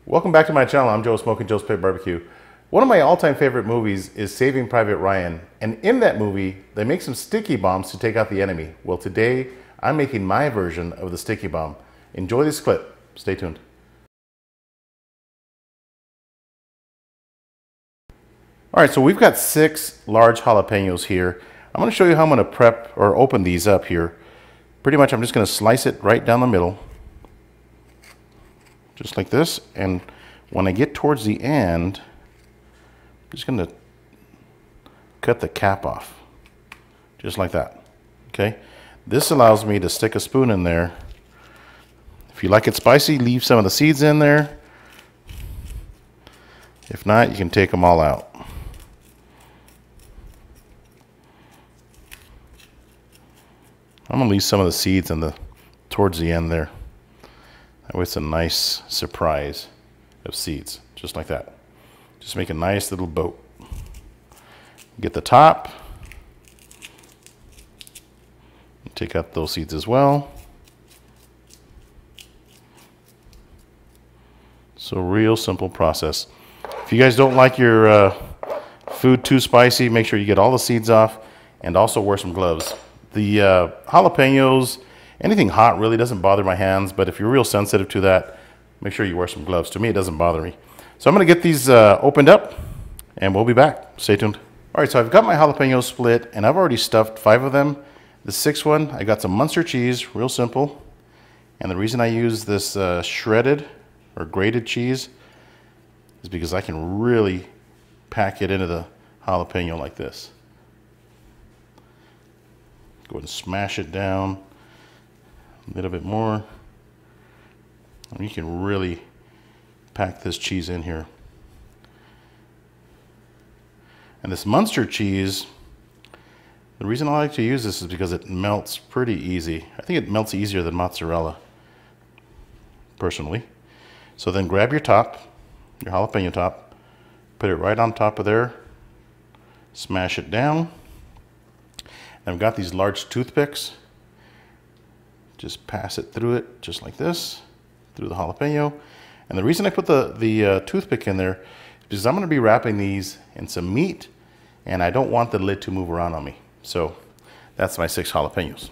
Welcome back to my channel. I'm Joe, Smokin Joe's Pit Barbecue. One of my all-time favorite movies is Saving Private Ryan. And in that movie, they make some sticky bombs to take out the enemy. Well, today, I'm making my version of the sticky bomb. Enjoy this clip. Stay tuned. All right, so we've got 6 large jalapenos here. I'm gonna show you how I'm gonna prep or open these up here. Pretty much, I'm just gonna slice it right down the middle. Just like this, and when I get towards the end, I'm just going to cut the cap off, just like that, okay? This allows me to stick a spoon in there. If you like it spicy, leave some of the seeds in there. If not, you can take them all out. I'm going to leave some of the seeds towards the end there. That way it's a nice surprise of seeds, just like that. Just make a nice little boat. Get the top. Take out those seeds as well. So real simple process. If you guys don't like your food too spicy, make sure you get all the seeds off and also wear some gloves. The jalapenos, anything hot really doesn't bother my hands, but if you're real sensitive to that, make sure you wear some gloves. To me, it doesn't bother me. So I'm going to get these opened up, and we'll be back. Stay tuned. All right, so I've got my jalapenos split, and I've already stuffed 5 of them. The 6th one, I got some Munster cheese, real simple. And the reason I use this shredded or grated cheese is because I can really pack it into the jalapeno like this. Go ahead and smash it down. A little bit more. And you can really pack this cheese in here. And this Munster cheese, the reason I like to use this is because it melts pretty easy. I think it melts easier than mozzarella, personally. So then grab your top, your jalapeno top, put it right on top of there, smash it down. And I've got these large toothpicks. Just pass it through it, just like this, through the jalapeno. And the reason I put the toothpick in there is because I'm going to be wrapping these in some meat, and I don't want the lid to move around on me. So that's my 6 jalapenos.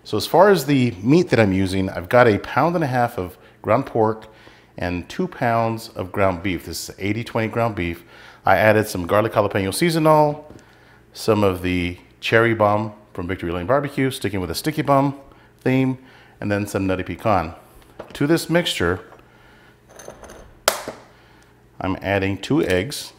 So as far as the meat that I'm using, I've got 1.5 pounds of ground pork and 2 pounds of ground beef. This is 80-20 ground beef. I added some garlic jalapeno seasonal, some of the cherry bomb from Victory Lane Barbecue, sticking with a sticky bomb theme, and then some nutty pecan. To this mixture, I'm adding 2 eggs.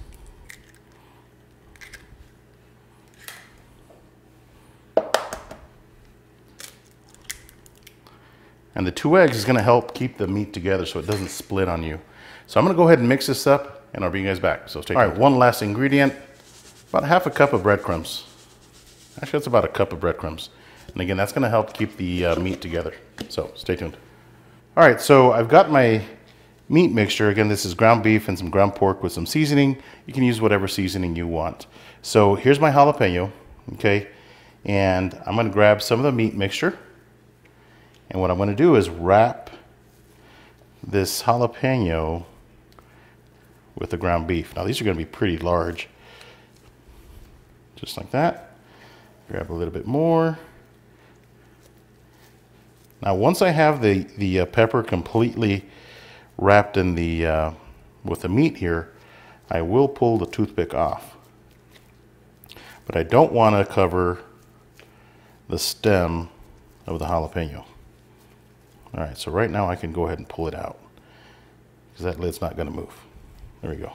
And the 2 eggs is going to help keep the meat together so it doesn't split on you. So I'm going to go ahead and mix this up, and I'll bring you guys back. So all right, one last ingredient, about 1/2 cup of breadcrumbs. Actually, that's about 1 cup of breadcrumbs. And again, that's going to help keep the meat together. So stay tuned. All right, so I've got my meat mixture. Again, this is ground beef and some ground pork with some seasoning. You can use whatever seasoning you want. So here's my jalapeno, okay? And I'm going to grab some of the meat mixture. And what I'm going to do is wrap this jalapeno with the ground beef. Now, these are going to be pretty large. Just like that. Grab a little bit more. Now, once I have the pepper completely wrapped in with the meat here, I will pull the toothpick off. But I don't want to cover the stem of the jalapeno. All right, so right now I can go ahead and pull it out because that lid's not going to move. There we go.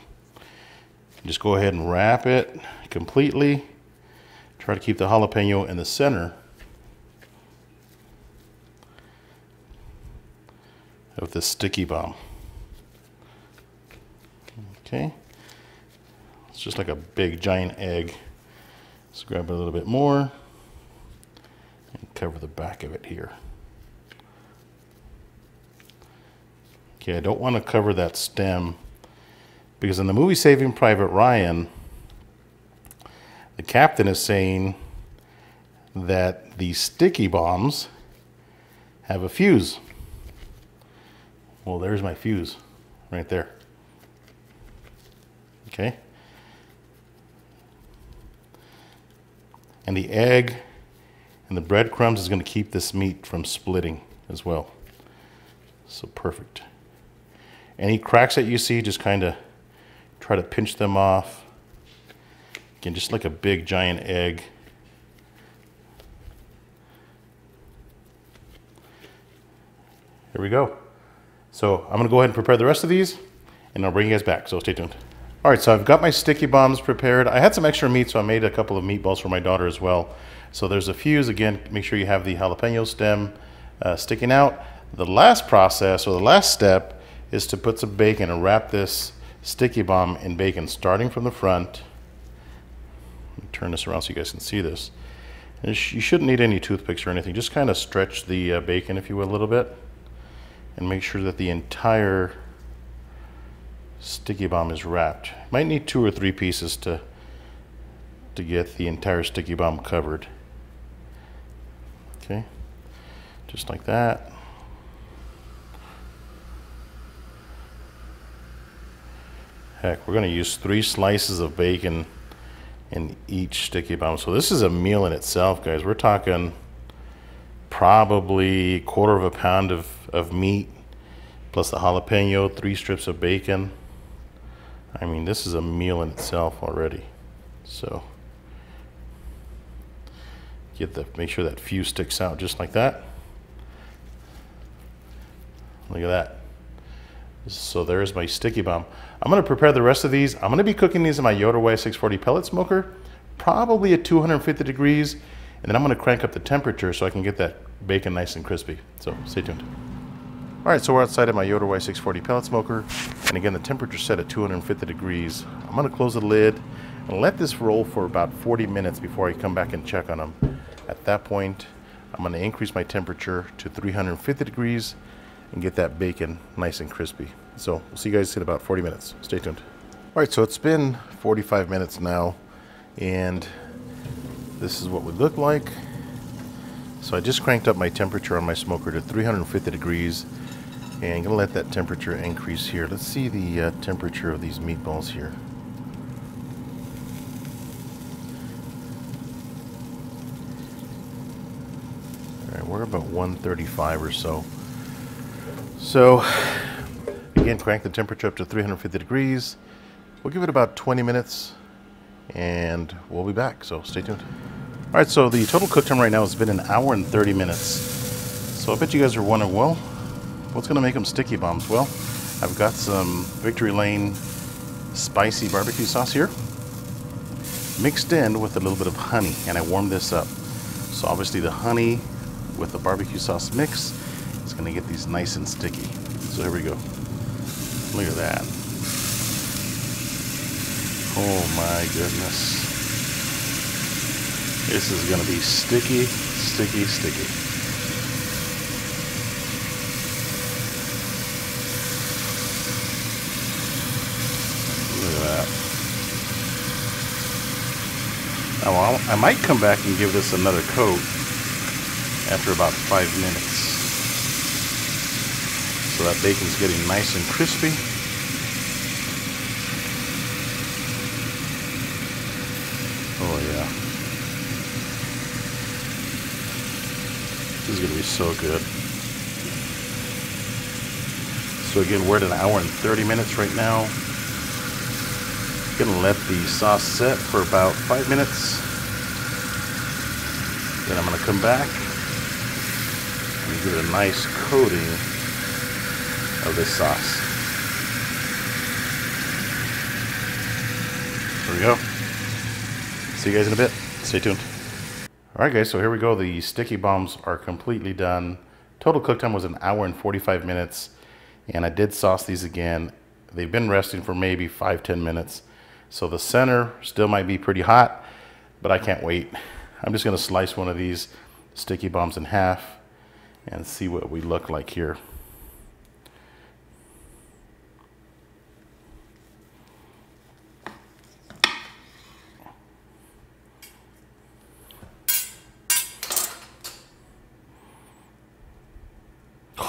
Just go ahead and wrap it completely. Try to keep the jalapeno in the center of this sticky bomb. Okay. It's just like a big giant egg. Let's grab a little bit more and cover the back of it here. Okay, I don't want to cover that stem because in the movie Saving Private Ryan, the captain is saying that the sticky bombs have a fuse. Well, there's my fuse right there. Okay. And the egg and the breadcrumbs is going to keep this meat from splitting as well. So perfect. Any cracks that you see, just kind of try to pinch them off. Again, just like a big giant egg. Here we go. So I'm gonna go ahead and prepare the rest of these and I'll bring you guys back, so stay tuned. All right, so I've got my sticky bombs prepared. I had some extra meat, so I made a couple of meatballs for my daughter as well. So there's a fuse. Again, make sure you have the jalapeno stem sticking out. The last process, or the last step, is to put some bacon and wrap this sticky bomb in bacon, starting from the front. Let me turn this around so you guys can see this. And you shouldn't need any toothpicks or anything. Just kind of stretch the bacon, if you will, a little bit, and make sure that the entire sticky bomb is wrapped. Might need 2 or 3 pieces to get the entire sticky bomb covered. Okay, just like that. Heck, we're going to use 3 slices of bacon in each sticky bomb. So this is a meal in itself, guys. We're talking probably 1/4 pound of meat, plus the jalapeno, 3 strips of bacon. I mean, this is a meal in itself already. So make sure that fuse sticks out just like that. Look at that. So there's my sticky bomb. I'm going to prepare the rest of these. I'm going to be cooking these in my Yoder YS640 pellet smoker, probably at 250 degrees, and then I'm going to crank up the temperature so I can get that bacon nice and crispy. So stay tuned. All right, so we're outside of my Yoder YS640 pellet smoker, and again, the temperature's set at 250 degrees. I'm going to close the lid and let this roll for about 40 minutes before I come back and check on them. At that point, I'm going to increase my temperature to 350 degrees and get that bacon nice and crispy. So we'll see you guys in about 40 minutes. Stay tuned. All right, so it's been 45 minutes now, and this is what we look like. So I just cranked up my temperature on my smoker to 350 degrees, and I'm gonna let that temperature increase here. Let's see the temperature of these meatballs here. All right, we're about 135 or so. So again, crank the temperature up to 350 degrees. We'll give it about 20 minutes and we'll be back, so stay tuned. All right, so the total cook time right now has been 1 hour and 30 minutes. So I bet you guys are wondering, well, what's gonna make them sticky bombs? Well, I've got some Victory Lane spicy barbecue sauce here, mixed in with a little bit of honey, and I warmed this up. So obviously the honey with the barbecue sauce mix is gonna get these nice and sticky. So here we go. Look at that. Oh my goodness. This is gonna be sticky, sticky, sticky. Look at that. Now I might come back and give this another coat after about 5 minutes. So that bacon's getting nice and crispy. Oh yeah. This is gonna be so good. So again, we're at 1 hour and 30 minutes right now. Gonna let the sauce set for about 5 minutes. Then I'm gonna come back and give it a nice coating of this sauce. There we go. See you guys in a bit. Stay tuned. All right, guys, so here we go. The sticky bombs are completely done. Total cook time was 1 hour and 45 minutes, and I did sauce these again. They've been resting for maybe 5-10 minutes. So the center still might be pretty hot, but I can't wait. I'm just gonna slice one of these sticky bombs in half and see what we look like here.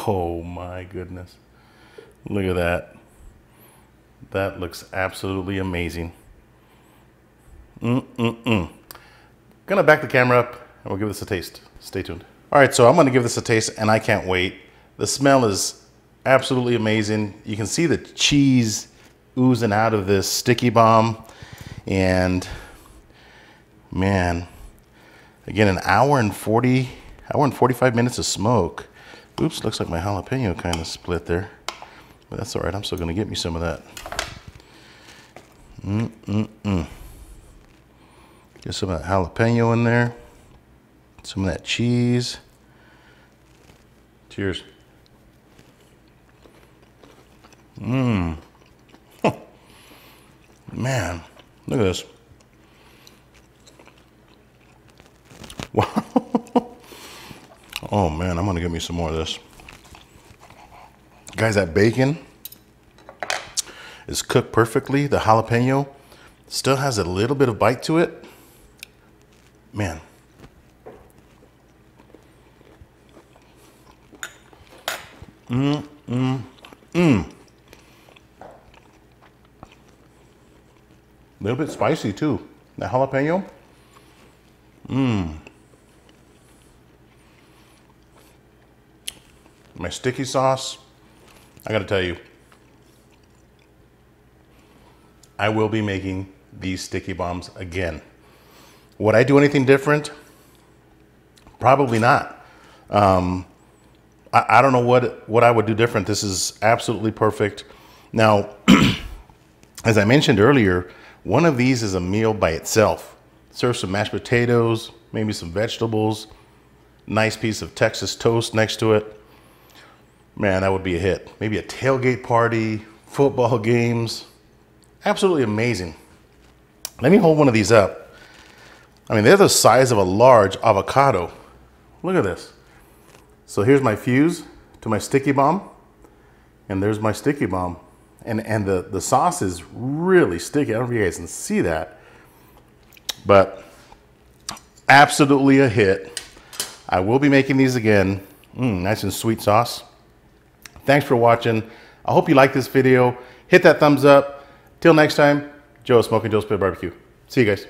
Oh my goodness. Look at that. That looks absolutely amazing. Gonna back the camera up and we'll give this a taste. Stay tuned. All right, so I'm gonna give this a taste and I can't wait. The smell is absolutely amazing. You can see the cheese oozing out of this sticky bomb. And man, again, an hour and 45 minutes of smoke. Oops, looks like my jalapeno kind of split there. But that's all right, I'm still gonna get me some of that. Get some of that jalapeno in there. Some of that cheese. Cheers. Man, look at this. Wow. Oh man, I'm gonna get me some more of this. Guys, that bacon is cooked perfectly. The jalapeno still has a little bit of bite to it. Man. A little bit spicy too. The jalapeno. My sticky sauce. I gotta tell you, I will be making these sticky bombs again. Would I do anything different? Probably not. I don't know what I would do different. This is absolutely perfect. Now, as I mentioned earlier, one of these is a meal by itself. Serve some mashed potatoes, maybe some vegetables, nice piece of Texas toast next to it. Man, that would be a hit. Maybe a tailgate party, football games. Absolutely amazing. Let me hold one of these up. I mean, they're the size of a large avocado. Look at this. So here's my fuse to my sticky bomb. And there's my sticky bomb. And the sauce is really sticky. I don't know if you guys can see that. But absolutely a hit. I will be making these again. Nice and sweet sauce. Thanks for watching. I hope you like this video. Hit that thumbs up. Till next time, Joe, Smokin Joe's Pit Barbecue. See you guys.